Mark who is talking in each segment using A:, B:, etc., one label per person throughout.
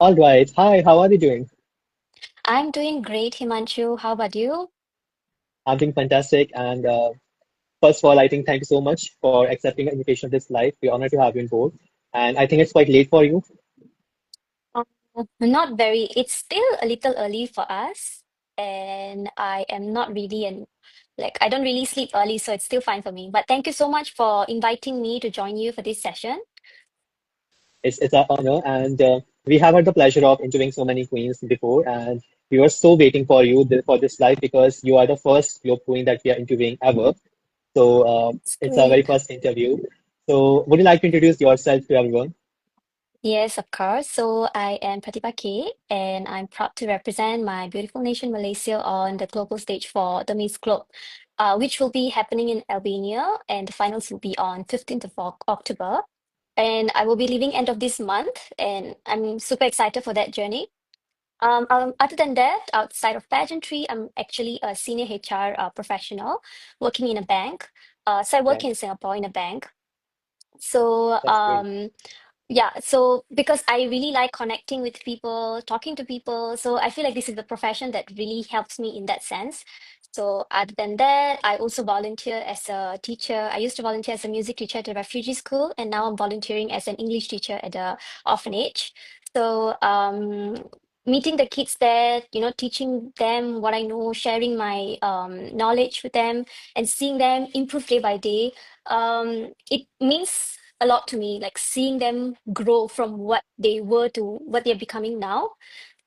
A: All right. Hi, how are you doing?
B: I'm doing great, Himanshu. How about you?
A: I'm doing fantastic. And first of all, I think thank you so much for accepting the invitation of this live. We're honored to have you on board. And I think it's quite late for you.
B: Uh, Not very. It's still a little early for us, and I am not really I don't really sleep early, so it's still fine for me. But thank you so much for inviting me to join you for this session.
A: It's an honor. And we have had the pleasure of interviewing so many queens before. And we were so waiting for you for this live because you are the first Globe queen that we are interviewing ever. So
B: It's
A: it's our very
B: great.
A: first interview. So would you like to introduce yourself to everyone?
B: Yes, of course. So I am Pratiba Kay, and I'm proud to represent my beautiful nation, Malaysia, on the global stage for the Miss Globe, which will be happening in Albania, and the finals will be on 15th of October. And I will be leaving end of this month, and I'm super excited for that journey. Other than that, outside of pageantry, I'm actually a senior HR professional working in a bank. So I
A: Yeah,
B: work in Singapore in a bank. So
A: that's great.
B: yeah, so because I really like connecting with people, talking to people, so I feel like this is the profession that really helps me in that sense. So other than that, I also volunteer as a teacher. I used to volunteer as a music teacher at a refugee school, and now I'm volunteering as an English teacher at a orphanage. So meeting the kids there, teaching them what I know, sharing my knowledge with them, and seeing them improve day by day, it means a lot to me, like seeing them grow from what they were to what they're becoming now.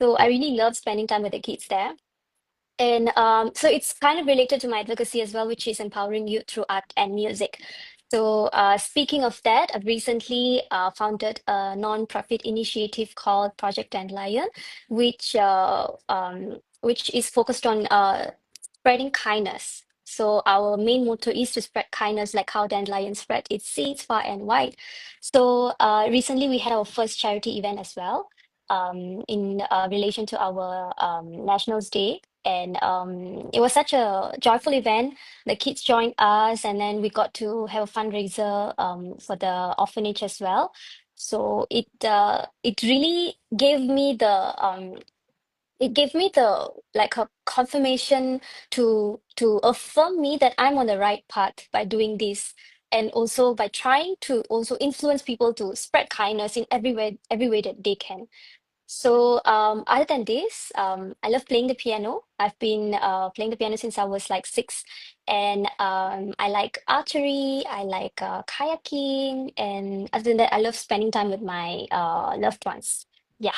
B: So I
A: Yeah.
B: really love spending time with the kids there. And so it's kind of related to my advocacy as well, which is empowering youth through art and music. So speaking of that, I've recently founded a non-profit initiative called Project Dandelion, which is focused on spreading kindness. So our main motto is to spread kindness, like how dandelion spread its seeds far and wide. So recently we had our first charity event as well, in relation to our Nationals Day. And it was such a joyful event. The kids joined us, and then we got to have a fundraiser for the orphanage as well. So it really gave me the like a confirmation to affirm me that I'm on the right path by doing this, and also by trying to also influence people to spread kindness in every way that they can. So, other than this, I love playing the piano. I've been playing the piano since I was like six, and I like archery. I like kayaking, and other than that, I love spending time with my loved ones. Yeah.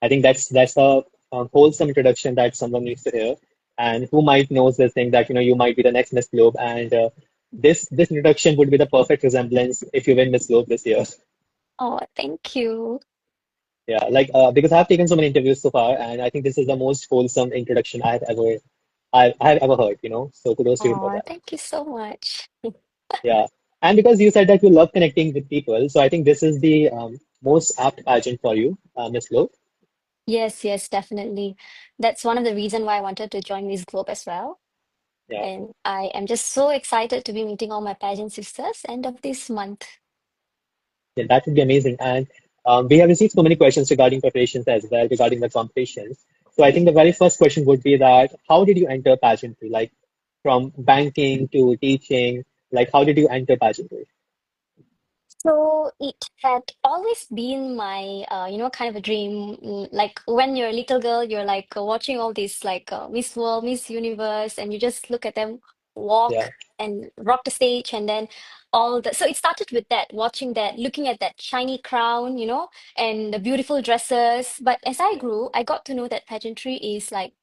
A: I think that's a wholesome introduction that someone needs to hear. And who might knows this thing that you might be the next Miss Globe, and this introduction would be the perfect resemblance if you win Miss Globe this year.
B: Oh, thank you.
A: Yeah, like because I've taken so many interviews so far, and I think this is the most wholesome introduction I've ever heard. So kudos to you for
B: Oh,
A: that.
B: thank you so much.
A: Yeah, and because you said that you love connecting with people, so I think this is the most apt pageant for you, Miss Globe.
B: Yes, yes, definitely. That's one of the reason why I wanted to join Miss Globe as well.
A: Yeah.
B: And I am just so excited to be meeting all my pageant sisters end of this month.
A: Yeah, that would be amazing. And we have received so many questions regarding preparations as well, regarding the competitions. So I think the very first question would be that how did you enter pageantry? Like from banking to teaching, like how did you enter pageantry?
B: So it had always been my, kind of a dream. Like when you're a little girl, you're like watching all these like Miss World, Miss Universe, and you just look at them
A: Yeah,
B: walk and rock the stage, and then all the. So it started with that, watching that, looking at that shiny crown, and the beautiful dresses. But as I
A: yeah,
B: grew, I got to know that pageantry is like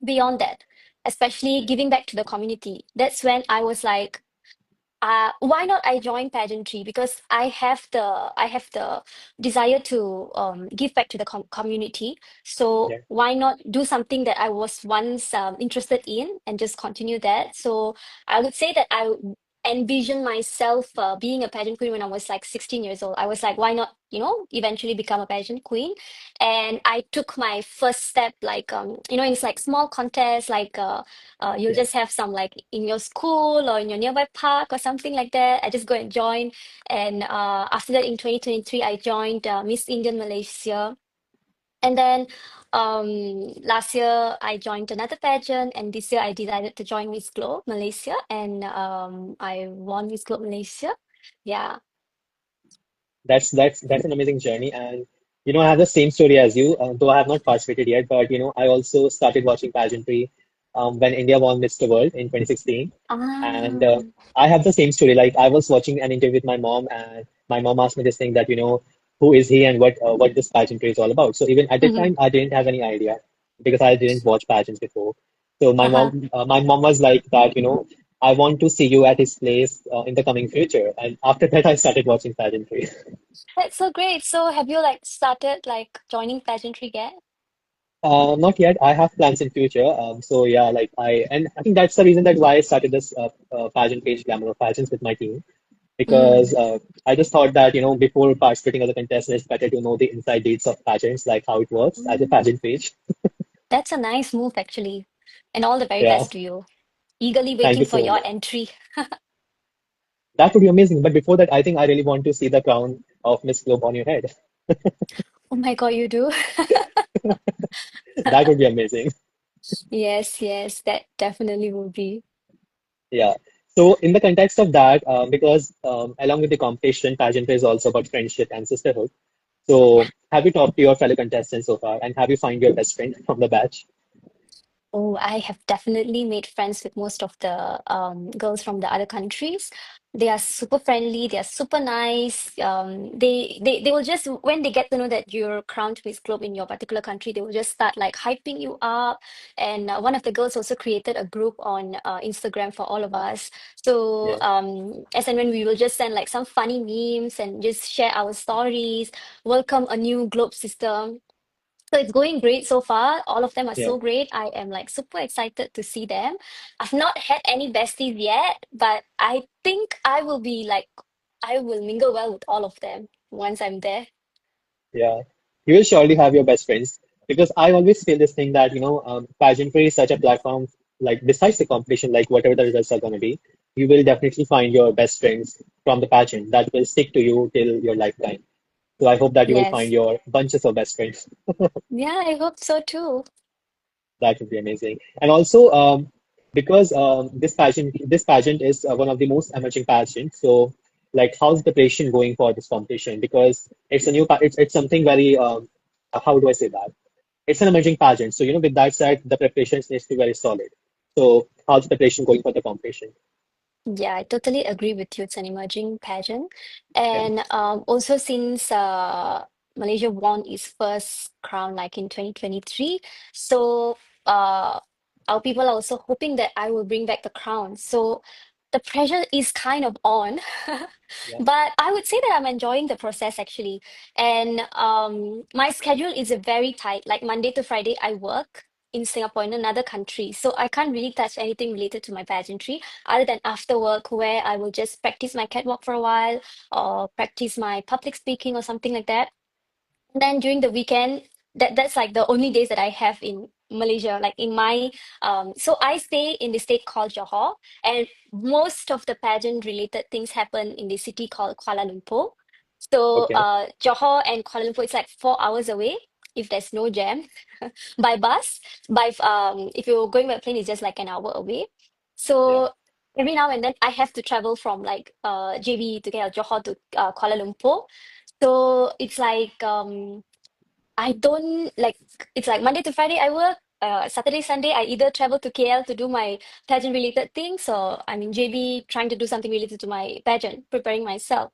B: beyond that, especially giving back to the community. That's when I was like, why not I join pageantry? Because I have the desire to give back to the community. So
A: yeah.
B: why not do something that I was once interested in and just continue that? So I would say that envision myself being a pageant queen when I was like 16 years old. I was like, why not, eventually become a pageant queen? And I took my first step, like, it's like small contests, like you'll
A: Yeah.
B: just have some like in your school or in your nearby park or something like that. I just go and join. And after that, in 2023, I joined Miss Indian Malaysia. And then last year I joined another pageant, and this year I decided to join Miss Globe Malaysia, and I won Miss Globe Malaysia. Yeah.
A: That's an amazing journey, and I have the same story as you, though I have not participated yet. But I also started watching pageantry when India won Mr. World in 2016, and
B: Ah.
A: I have the same story. Like I was watching an interview with my mom, and my mom asked me this thing that who is he and what this pageantry is all about. So even at that
B: Mhm.
A: time, I didn't have any idea because I didn't watch pageants before. So
B: Uh-huh.
A: my mom was like that. I want to see you at his place in the coming future. And after that, I started watching pageantry.
B: That's so great. So have you like started like joining pageantry yet?
A: Not yet. I have plans in future. So yeah, like and I think that's the reason that why I started this pageant page, Glamour of Pageants, with my team, because
B: Mm.
A: I just thought that before participating as a contestant, it's better to know the inside deeds of pageants, like how it works as a
B: Mm.
A: pageant page.
B: That's a nice move, actually. And all the very
A: Yeah,
B: best to you. Eagerly
A: thank
B: waiting
A: you
B: for
A: so
B: your
A: much.
B: entry.
A: That would be amazing. But before that, I think I really want to see the crown of Miss Globe on your head.
B: Oh my God, you do?
A: That would be amazing.
B: Yes, yes, that definitely will be.
A: Yeah. So in the context of that, because along with the competition, pageantry is also about friendship and sisterhood. So have you talked to your fellow contestants so far, and have you find your best friend from the batch?
B: Oh, I have definitely made friends with most of the girls from the other countries. They are super friendly. They are super nice. They will just when they get to know that you're crowned Miss Globe in your particular country, they will just start like hyping you up. And one of the girls also created a group on Instagram for all of us. So
A: Yeah,
B: as and when we will just send like some funny memes and just share our stories, welcome a new Globe system. So it's going great so far. All of them are
A: yeah,
B: so great. I am like super excited to see them. I've not had any besties yet, but I think I will be like, I will mingle well with all of them once I'm there.
A: yeah. You will surely have your best friends because I always feel this thing that pageantry is such a platform. Like besides the competition, like whatever the results are going to be, you will definitely find your best friends from the pageant that will stick to you till your lifetime. So I hope that you will find
B: Yes.
A: your bunches of best friends.
B: Yeah, I hope so too.
A: That would be amazing. And also, because this pageant is one of the most emerging pageants. So, like, how's the preparation going for this competition? Because it's something very how do I say that? It's an emerging pageant. So, with that said, the preparations needs to be very solid. So, how's the preparation going for the competition?
B: Yeah, I totally agree with you. It's an emerging pageant.
A: Yeah.
B: And also since Malaysia won its first crown like in 2023, so our people are also hoping that I will bring back the crown. So the pressure is kind of on.
A: Yeah.
B: But I would say that I'm enjoying the process actually. And my schedule is very tight. Like Monday to Friday, I work in Singapore in another country. So I can't really touch anything related to my pageantry other than after work where I will just practice my catwalk for a while or practice my public speaking or something like that. And then during the weekend, that's like the only days that I have in Malaysia. Like in my so I stay in the state called Johor, and most of the pageant related things happen in the city called Kuala Lumpur. So
A: Okay.
B: Johor and Kuala Lumpur, it's like 4 hours away if there's no jam by bus. If you're going by plane, it's just like an hour away.
A: Yeah.
B: So every now and then I have to travel from like JB to get Johor to Kuala Lumpur. So it's like I don't like it's like Monday to Friday I work. Saturday, Sunday, I either travel to KL to do my pageant related things, or I'm in JB trying to do something related to my pageant, preparing myself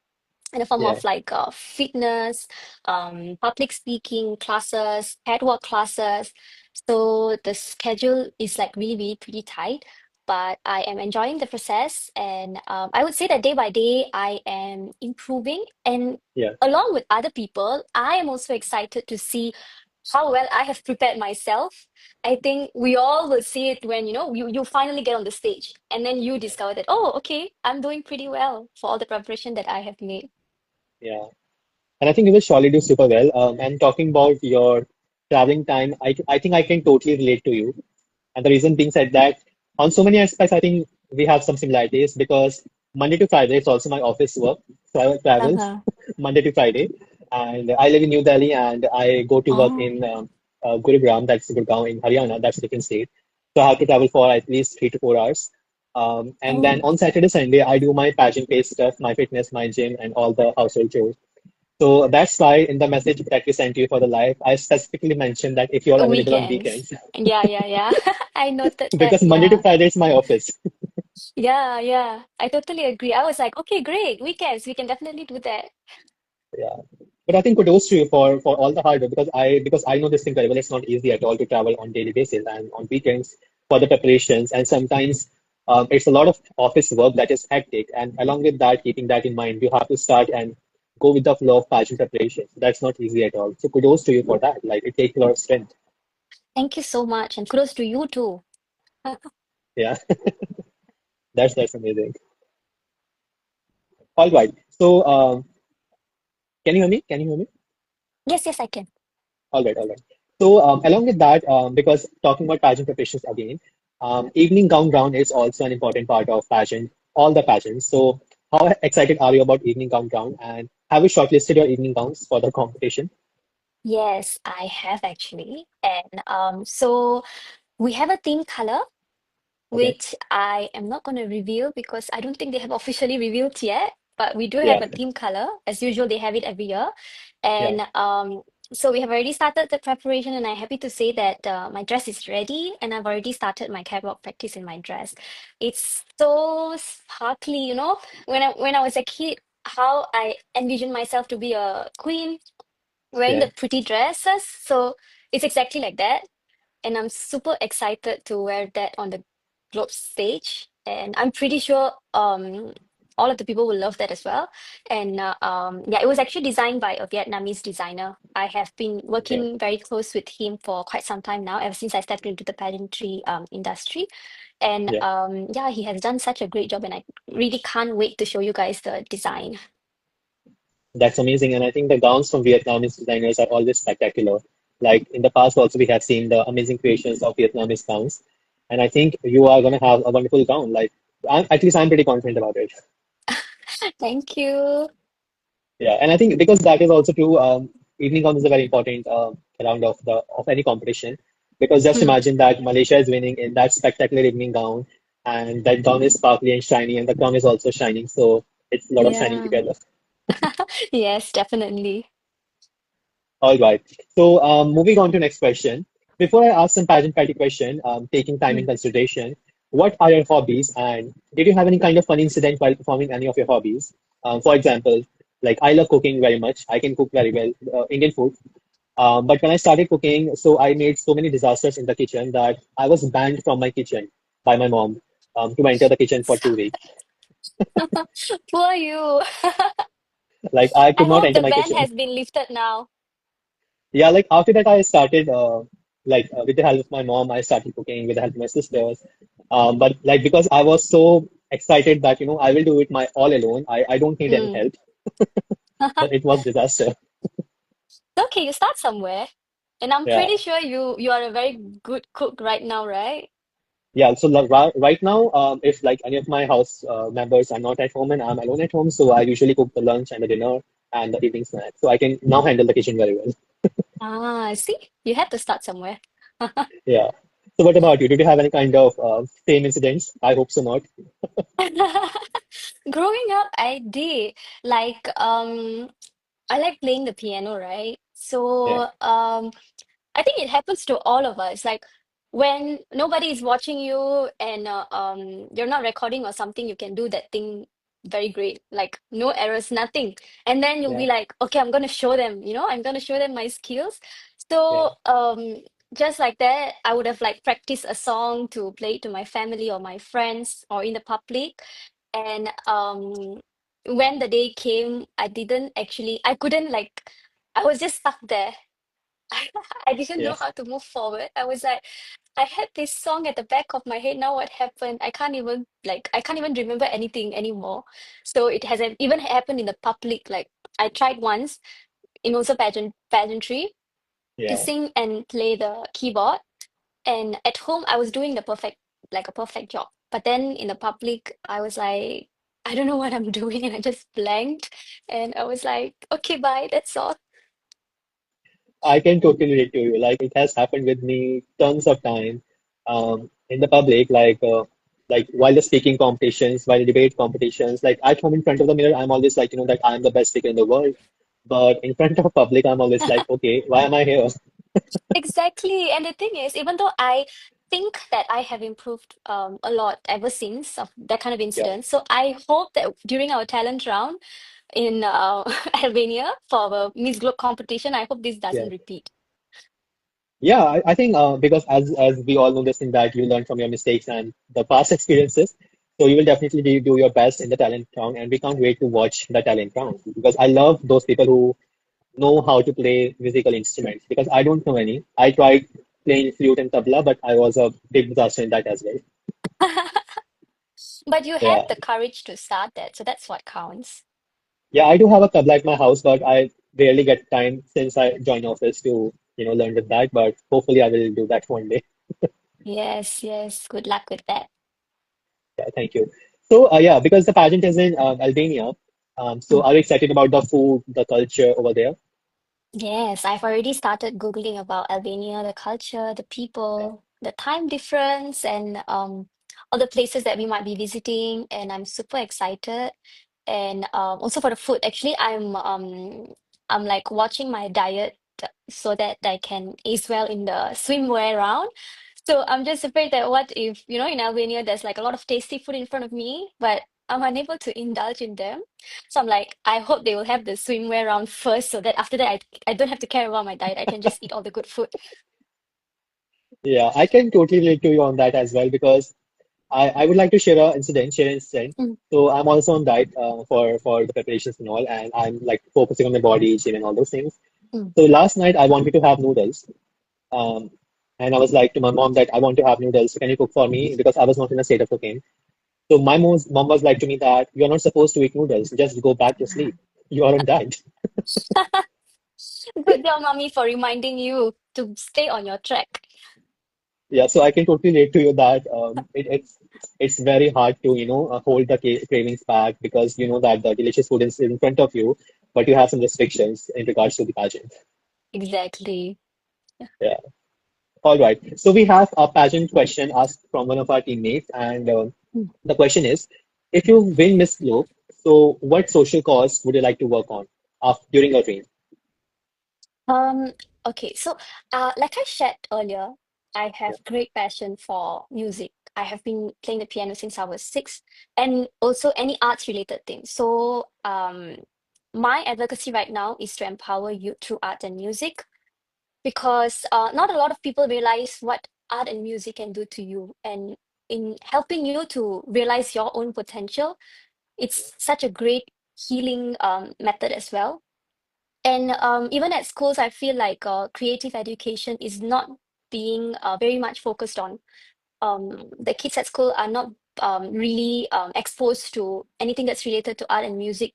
B: in the form
A: Yeah.
B: of like fitness, public speaking classes, catwalk classes. So the schedule is like really, really pretty tight, but I am enjoying the process. And I would say that day by day, I am improving. And
A: Yeah.
B: along with other people, I am also excited to see how well I have prepared myself. I think we all will see it when, you finally get on the stage and then you discover that, oh, okay, I'm doing pretty well for all the preparation that I have made.
A: Yeah. And I think you will surely do super well. And talking about your traveling time, I think I can totally relate to you. And the reason being said that on so many aspects, I think we have some similarities because Monday to Friday is also my office work. So I travel
B: Uh-huh.
A: Monday to Friday. And I live in New Delhi and I go to work
B: Oh,
A: in Gurugram, that's Gurgaon in Haryana, that's a different state. So I have to travel for at least 3 to 4 hours. And then
B: oh,
A: on Saturday, Sunday, I do my pageant-based stuff, my fitness, my gym, and all the household chores. So that's why in the message that we sent you for the live, I specifically mentioned that if you're available on
B: weekends.
A: weekends,
B: Yeah, yeah, yeah. I noted that.
A: because Monday to
B: Yeah.
A: Friday is my office.
B: Yeah, yeah. I totally agree. I was like, okay, great. Weekends, we can definitely do that.
A: Yeah. But I think kudos to you for all the hard work because I know this thing very well. It's not easy at all to travel on daily basis and on weekends for the preparations. And sometimes it's a lot of office work that is hectic. And along with that, keeping that in mind, you have to start and go with the flow of pageant preparation. That's not easy at all. So kudos to you for that. Like it takes a lot of strength.
B: Thank you so much. And kudos to you too.
A: Yeah, that's amazing. All right. So can you hear me? Can you hear me?
B: Yes, yes, I can.
A: All right, all right. So, along with that, because talking about pageant preparations again, evening gown round is also an important part of pageant, all the pageants. So, how excited are you about evening gown round? And have you shortlisted your evening gowns for the competition?
B: Yes, I have actually. And so we have a theme color,
A: Okay.
B: which I am not going to reveal because I don't think they have officially revealed yet. But we do
A: Yeah,
B: have a theme color. As usual, they have it every year.
A: yeah.
B: And so we have already started the preparation, and I'm happy to say that my dress is ready, and I've already started my catwalk practice in my dress. It's so sparkly, when I was a kid, how I envisioned myself to be a queen wearing
A: Yeah.
B: the pretty dresses. So it's exactly like that. And I'm super excited to wear that on the Globe stage. And I'm pretty sure all of the people will love that as well. And yeah, it was actually designed by a Vietnamese designer. I have been
A: Okay.
B: working very close with him for quite some time now, ever since I stepped into the pageantry industry. And
A: Yeah.
B: yeah, he has done such a great job, and I really can't wait to show you guys the design.
A: That's amazing. And I think the gowns from Vietnamese designers are always spectacular. Like in the past, also we have seen the amazing creations of Vietnamese gowns. And I think you are going to have a wonderful gown. At least I'm pretty confident about it.
B: Thank you.
A: Yeah, and I think because that is also true, evening gown is a very important round of any competition. Because just
B: Mm,
A: imagine that Malaysia is winning in that spectacular evening gown, and that gown is sparkly and shiny, and the crown is also shining. So it's a lot of shining
B: yeah.
A: together.
B: Yes, definitely.
A: All right. So moving on to next question. Before I ask some pageant patty question, taking time in
B: Mm.
A: consideration, what are your hobbies, and did you have any kind of fun incident while performing any of your hobbies? For example, like I love cooking very much. I can cook very well Indian food. But when I started cooking, so I made so many disasters in the kitchen that I was banned from my kitchen by my mom to enter the kitchen for 2 weeks.
B: Poor you.
A: Like I
B: I
A: could not
B: hope
A: enter
B: the
A: my
B: ban
A: kitchen.
B: has been lifted now.
A: Yeah, like after that, I started with the help of my mom, I started cooking with the help of my sisters. But like because I was so excited that I will do it my all alone. I don't need any
B: Mm.
A: help. But it was disaster.
B: Okay, you start somewhere. And I'm
A: Yeah,
B: pretty sure you are a very good cook right now, right?
A: yeah. So like, right now, if like any of my house members are not at home and I'm alone at home, so I usually cook the lunch and the dinner and the evening snack. So I can now handle the kitchen very well.
B: Ah, see, you had to start somewhere.
A: Yeah. So what about you? Did you have any kind of same incidents? I hope so not.
B: Growing up, I did. Like, I like playing the piano, right?
A: Yeah,
B: So, I think it happens to all of us. Like when nobody is watching you and you're not recording or something, you can do that thing very great. Like no errors, nothing. And then you'll be
A: yeah,
B: like, okay, I'm gonna show them, I'm gonna show them my skills.
A: yeah,
B: So just like that, I would have like practiced a song to play it to my family or my friends or in the public. And when the day came, I couldn't like I was just stuck there. I didn't know
A: Yes.
B: how to move forward. I was like, I had this song at the back of my head. Now what happened? I can't even remember anything anymore. So it has even happened in the public. Like I tried once in also pageantry to
A: Yeah.
B: sing and play the keyboard. And at home, I was doing a perfect job. But then in the public, I was like, I don't know what I'm doing. And I just blanked. And I was like, okay, bye. That's all.
A: I can totally relate to you. Like it has happened with me tons of time, in the public, like while the speaking competitions, while the debate competitions. Like at home in front of the mirror, I'm always like, that I'm the best speaker in the world. But in front of public, I'm always like, okay, why am I here?
B: Exactly. And the thing is, even though I think that I have improved a lot ever since of that kind of
A: Yeah,
B: incident, so I hope that during our talent round in Albania for the Miss Globe competition, I hope this
A: yeah.
B: doesn't repeat.
A: Yeah, I think because as we all know this thing that you learn from your mistakes and the past experiences, so you will definitely do your best in the talent round, and we can't wait to watch the talent round because I love those people who know how to play musical instruments because I don't know any. I tried playing flute and tabla, but I was a big disaster in that as well.
B: But you had
A: Yeah,
B: the courage to start that, so that's what counts.
A: yeah, I do have a tabla at my house, but I rarely get time since I join office to learn with that. But hopefully, I will do that one day.
B: Yes, yes. Good luck with that.
A: Yeah, thank you. So, yeah, because the pageant is in Albania, so
B: Mm.
A: are you excited about the food, the culture over there?
B: Yes, I've already started Googling about Albania, the culture, the people, the time difference, and all the places that we might be visiting. And I'm super excited. And also for the food, actually, I'm like watching my diet so that I can ace well in the swimwear round. So I'm just afraid that what if, in Albania, there's like a lot of tasty food in front of me, but I'm unable to indulge in them. So I'm like, I hope they will have the swimwear round first so that after that I don't have to care about my diet. I can just eat all the good food.
A: Yeah, I can totally relate to you on that as well because I would like to share an incident.
B: Mm,
A: So I'm also on diet for the preparations and all, and I'm like focusing on my body, gym, and all those things.
B: mm.
A: So last night I wanted to have noodles, um, and I was like to my mom that I want to have noodles. So can you cook for me? Because I was not in a state of cooking. So my mom was like to me that you're not supposed to eat noodles. Just go back to sleep. You are on diet.
B: Good job, mommy, for reminding you to stay on your track.
A: Yeah, so I can totally relate to you that it's very hard to hold the cravings back because you know that the delicious food is in front of you, but you have some restrictions in regards to the pageant.
B: Exactly.
A: Yeah. All right. So we have a pageant question asked from one of our teammates, and
B: Mm.
A: the question is, if you win Miss Globe, so what social cause would you like to work on after, during your reign?
B: Um, okay, so like I shared earlier, I
A: Yeah.
B: have great passion for music. I have been playing the piano since I was six, and also any arts related things. So, my advocacy right now is to empower youth through art and music because not a lot of people realize what art and music can do to you. And in helping you to realize your own potential, it's such a great healing method as well. And even at schools, I feel like creative education is not being very much focused on. The kids at school are not really exposed to anything that's related to art and music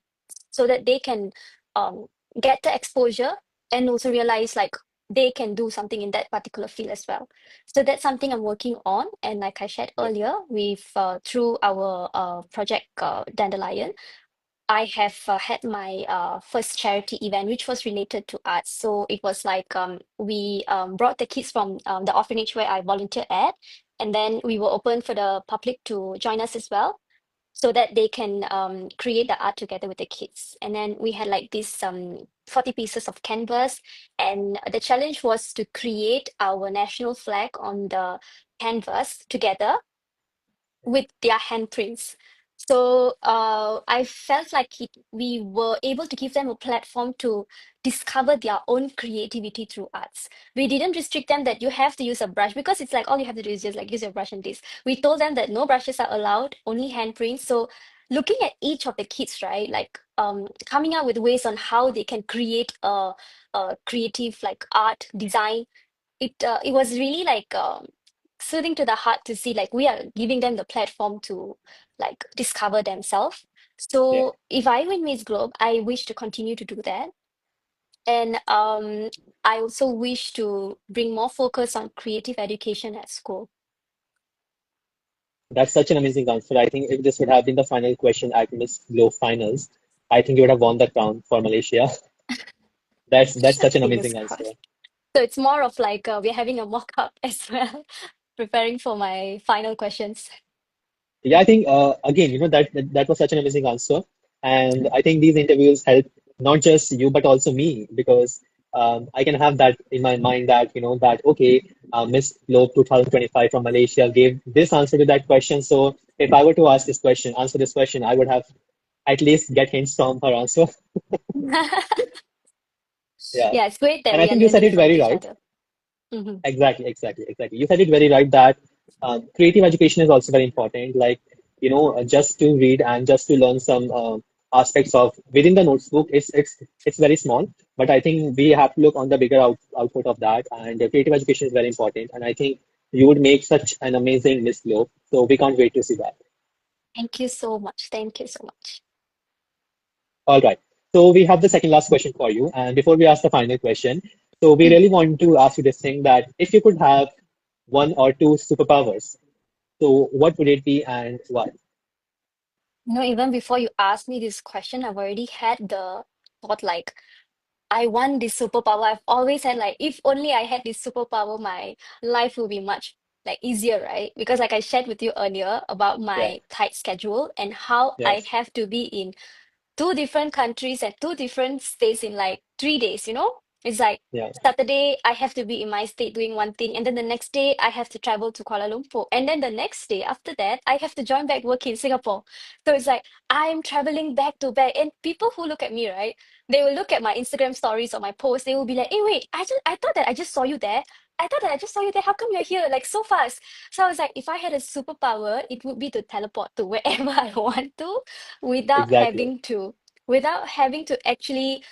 B: so that they can um, get the exposure and also realize like they can do something in that particular field as well. So that's something I'm working on. And like I shared
A: Yeah.
B: earlier, with through our project Dandelion, I have had my first charity event, which was related to arts. So it was like we brought the kids from the orphanage where I volunteered at, and then we were open for the public to join us as well, so that they can create the art together with the kids. And then we had like this 40 pieces of canvas, and the challenge was to create our national flag on the canvas together with their handprints. So I felt like we were able to give them a platform to discover their own creativity through arts. We didn't restrict them that you have to use a brush because it's like all you have to do is just like use your brush and this. We told them that no brushes are allowed, only handprints. So looking at each of the kids, right? Like coming up with ways on how they can create a creative like art design. It was really like soothing to the heart to see like we are giving them the platform to like discover themselves.
A: Yeah.
B: So if I win Miss Globe, I wish to continue to do that. And I also wish to bring more focus on creative education at school.
A: That's such an amazing answer. I think if this would have been the final question at Miss Globe Finals, I think you would have won the crown for Malaysia. That's such an
B: Fingers
A: amazing answer.
B: crossed. So it's more of like we're having a mock-up as well, preparing for my final questions.
A: Yeah, I think again, that was such an amazing answer, and I think these interviews help not just you but also me because I can have that in my mind that that okay, Miss Globe 2025 from Malaysia gave this answer to that question. So if I were to ask this question, answer this question, I would have at least get hints from her answer. Yeah,
B: Yeah, it's great that
A: and I
B: we are
A: think you said
B: learning
A: it
B: from
A: very
B: each
A: right.
B: other. Hmm.
A: Exactly. You said it very right that creative education is also very important. Like, just to read and just to learn some aspects of within the notebook, it's very small. But I think we have to look on the bigger output of that. And creative education is very important. And I think you would make such an amazing Miss Globe. So we can't wait to see that.
B: Thank you so much. Thank you so much.
A: All right. So we have the second last question for you. And before we ask the final question, so we
B: Mm.
A: really want to ask you this thing that if you could have one or two superpowers, so what would it be and why?
B: Even before you ask me this question, I've already had the thought like, I want this superpower. I've always had like, if only I had this superpower, my life will be much like easier, right? Because like I shared with you earlier about
A: Yeah,
B: my tight schedule and how I
A: yes,
B: have to be in two different countries and two different states in like 3 days, you know? It's like
A: yeah,
B: Saturday, I have to be in my state doing one thing, and then the next day, I have to travel to Kuala Lumpur. And then the next day after that, I have to join back work in Singapore. So it's like I'm traveling back to back. And people who look at me, right, they will look at my Instagram stories or my posts, they will be like, hey, wait, I thought that I just saw you there. I thought that I just saw you there. How come you're here like so fast? So I was like, if I had a superpower, it would be to teleport to wherever I want to without
A: exactly.
B: having to actually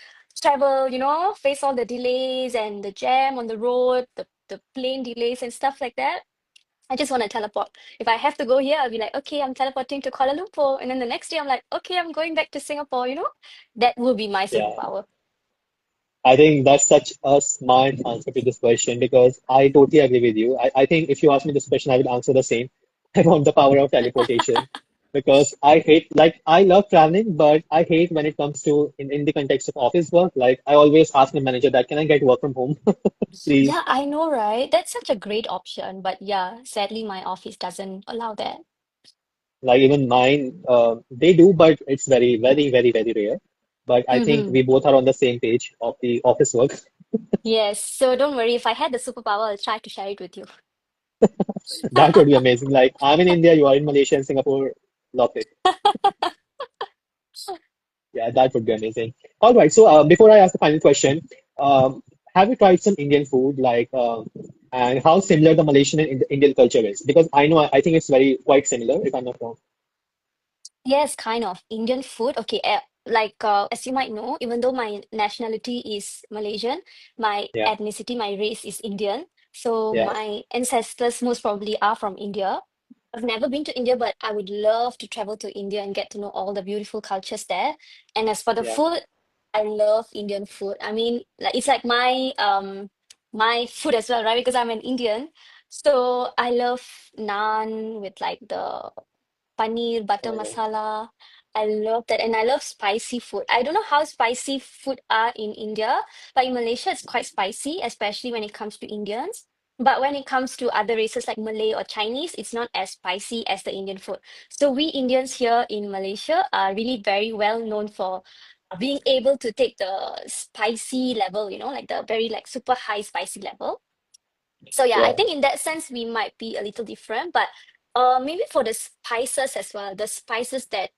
B: travel, face all the delays and the jam on the road, the plane delays and stuff like that. I just want to teleport. If I have to go here, I'll be like, okay, I'm teleporting to Kuala Lumpur. And then the next day, I'm like, okay, I'm going back to Singapore. That will be my
A: Yeah,
B: superpower.
A: I think that's such a smart answer to this question because I totally agree with you. I think if you ask me this question, I would answer the same. I want the power of teleportation because I hate, like, I love traveling, but I hate when it comes to in the context of office work. Like, I always ask my manager that, can I get work from home, please?
B: Yeah, I know, right? That's such a great option. But yeah, sadly, my office doesn't allow that.
A: Like even mine, they do, but it's very rare. But I think
B: Hmm.
A: we both are on the same page of the office work.
B: Yes. So don't worry. If I had the superpower, I'll try to share it with you.
A: That would be amazing. Like I'm in India, you are in Malaysia and Singapore. Love it. Yeah, that would be amazing. All right. So before I ask the final question, have you tried some Indian food, like, and how similar the Malaysian and Indian culture is? Because I think it's very quite similar, if I'm not wrong.
B: Yes, kind of. Indian food. Okay, like as you might know, even though my nationality is Malaysian, my
A: Yeah,
B: ethnicity, my race is Indian. So
A: yeah,
B: my ancestors most probably are from India. I've never been to India, but I would love to travel to India and get to know all the beautiful cultures there. And as for the
A: yeah.
B: food, I love Indian food. I mean, like it's like my food as well, right? Because I'm an Indian. So I love naan with like the paneer butter
A: Oh,
B: masala. I love that. And I love spicy food. I don't know how spicy food are in India, but in Malaysia, it's quite spicy, especially when it comes to Indians. But when it comes to other races like Malay or Chinese, it's not as spicy as the Indian food. So we Indians here in Malaysia are really very well known for being able to take the spicy level, like the very like super high spicy level. So yeah, I
A: yeah.
B: think in that sense we might be a little different, but Maybe for the spices as well. The spices that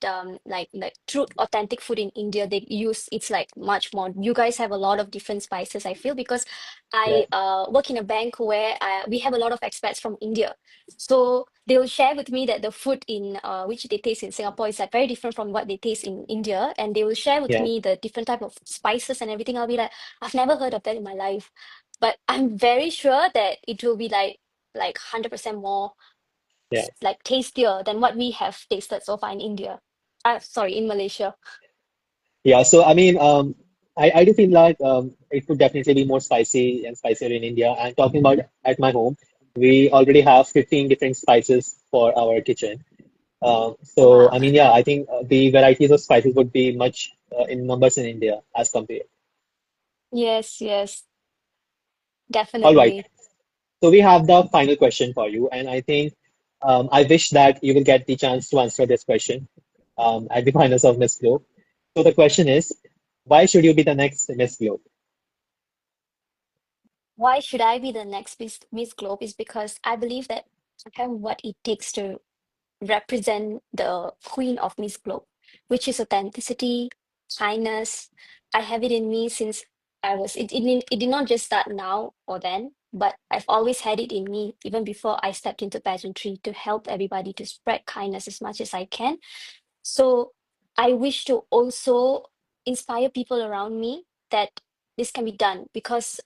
B: like true authentic food in India they use, it's like much more. You guys have a lot of different spices, I feel, because
A: Yeah,
B: I work in a bank where we have a lot of expats from India. So they will share with me that the food in which they taste in Singapore is like very different from what they taste in India, and they will share with
A: yeah,
B: me the different type of spices and everything. I'll be like, I've never heard of that in my life, but I'm very sure that it will be like 100% more
A: yeah.
B: like tastier than what we have tasted so far in India. Sorry, in Malaysia.
A: Yeah, so I mean, I do feel like it could definitely be more spicy and spicier in India. And talking about at my home, we already have 15 different spices for our kitchen. So,
B: Wow.
A: I mean, yeah, I think the varieties of spices would be much in numbers in India as compared.
B: Yes, yes,
A: All right.
B: definitely.
A: So we have the final question for you, and I think I wish that you will get the chance to answer this question at the finals of Miss Globe. So the question is, why should you be the next Miss Globe?
B: Why should I be the next Miss Globe is because I believe that I have what it takes to represent the queen of Miss Globe, which is authenticity, kindness. I have it in me since it did not just start now or then, but I've always had it in me even before I stepped into pageantry to help everybody to spread kindness as much as I can. So I wish to also inspire people around me that this can be done because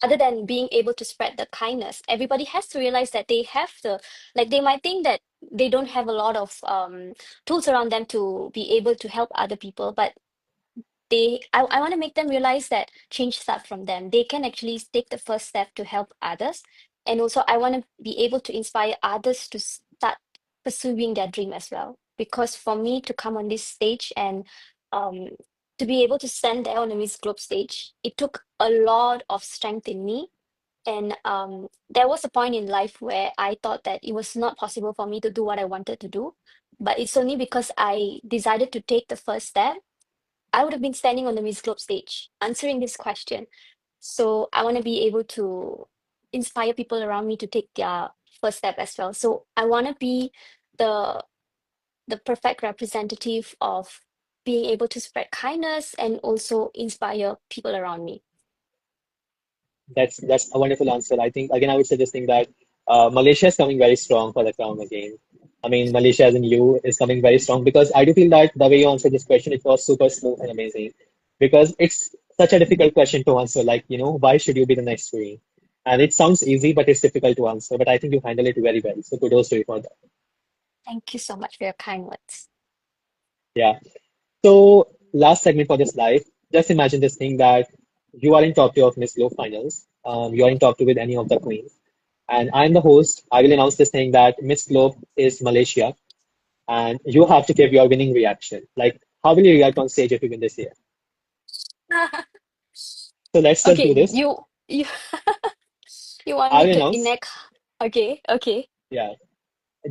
B: other than being able to spread the kindness, everybody has to realize that they have the like they might think that they don't have a lot of tools around them to be able to help other people, but I want to make them realize that change starts from them. They can actually take the first step to help others. And also I want to be able to inspire others to start pursuing their dream as well. Because for me to come on this stage and um to be able to stand there on the Miss Globe stage, it took a lot of strength in me. And there was a point in life where I thought that it was not possible for me to do what I wanted to do. But it's only because I decided to take the first step I would have been standing on the Miss Globe stage answering this question. So I want to be able to inspire people around me to take their first step as well. So I want to be the the perfect representative of being able to spread kindness and also inspire people around me.
A: That's a wonderful answer. I think again I would say this thing that Malaysia is coming very strong for the crown again. I mean Malaysia as in you is coming very strong because I do feel that the way you answered this question it was super smooth and amazing because it's such a difficult question to answer. Like why should you be the next queen? And it sounds easy, but it's difficult to answer. But I think you handle it very well. So kudos to you for that.
B: Thank you so much for your kind words.
A: Yeah. So last segment for this live. Just imagine this thing that you are in top two of Miss Globe finals. You are in top two with any of the queens. And I'm the host. I will announce this thing that Miss Globe is Malaysia, and you have to give your winning reaction. Like, how will you react on stage if you win this year? So let's just
B: Okay,
A: do this.
B: you you want
A: I
B: me
A: will
B: to
A: announce.
B: enact? Okay, okay,
A: Yeah,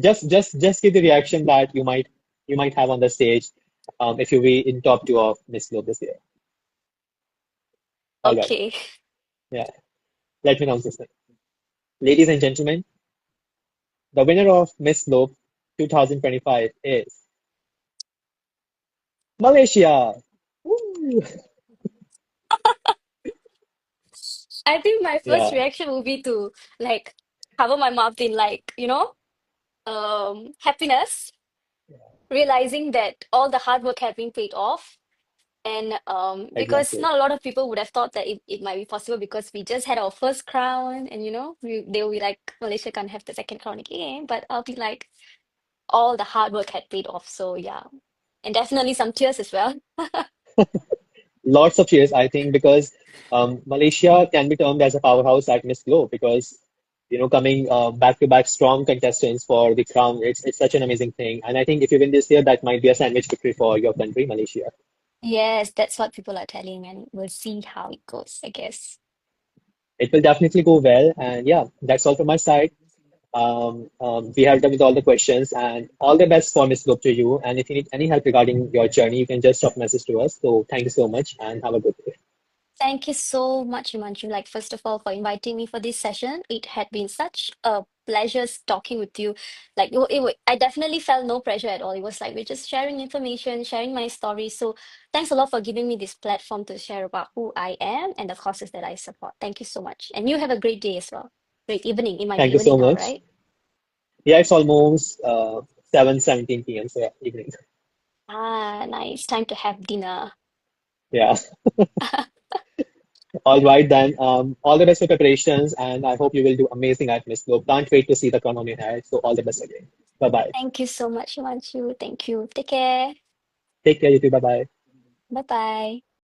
A: just give the reaction that you might have on the stage if you be in top two of Miss Globe this year. All right.
B: okay.
A: Yeah. Let me announce this thing. Ladies and gentlemen, the winner of Miss Globe 2025 is Malaysia. Woo!
B: I think my first
A: Yeah.
B: reaction would be to like cover my mouth in happiness, realizing that all the hard work had been paid off. And because
A: Exactly.
B: not a lot of people would have thought that it might be possible because we just had our first crown and they'll be like Malaysia can't have the second crown again, but I'll be like all the hard work had paid off. So yeah. And definitely some tears as well.
A: Lots of cheers, I think, because Malaysia can be termed as a powerhouse at Miss Globe because, coming back to back strong contestants for the crown, it's such an amazing thing. And I think if you win this year, that might be a sandwich victory for your country, Malaysia.
B: Yes, that's what people are telling, and we'll see how it goes, I guess.
A: It will definitely go well. And yeah, that's all from my side. We have done with all the questions and all the best for Miss Globe to you. And if you need any help regarding your journey, you can just drop a message to us. So thank you so much and have a good day.
B: Thank you so much, Himanshu. Like, first of all, for inviting me for this session. It had been such a pleasure talking with you. Like, I definitely felt no pressure at all. It was like we're just sharing information, sharing my story. So, thanks a lot for giving me this platform to share about who I am and the causes that I support. Thank you so much. And you have a great day as well. Great evening. It might be
A: Thank you
B: evening
A: so
B: now,
A: much.
B: right?
A: Yeah, it's almost 7:17 p.m. So yeah, evening.
B: Ah, nice. Time to have dinner.
A: Yeah. All right then. All the best for preparations, and I hope you will do amazing at Miss Globe. Can't wait to see the crown on your head. So all the best again. Bye bye.
B: Thank you so much, Himanshu. Thank you. Take care.
A: Take care, you too. Bye bye.
B: Bye bye.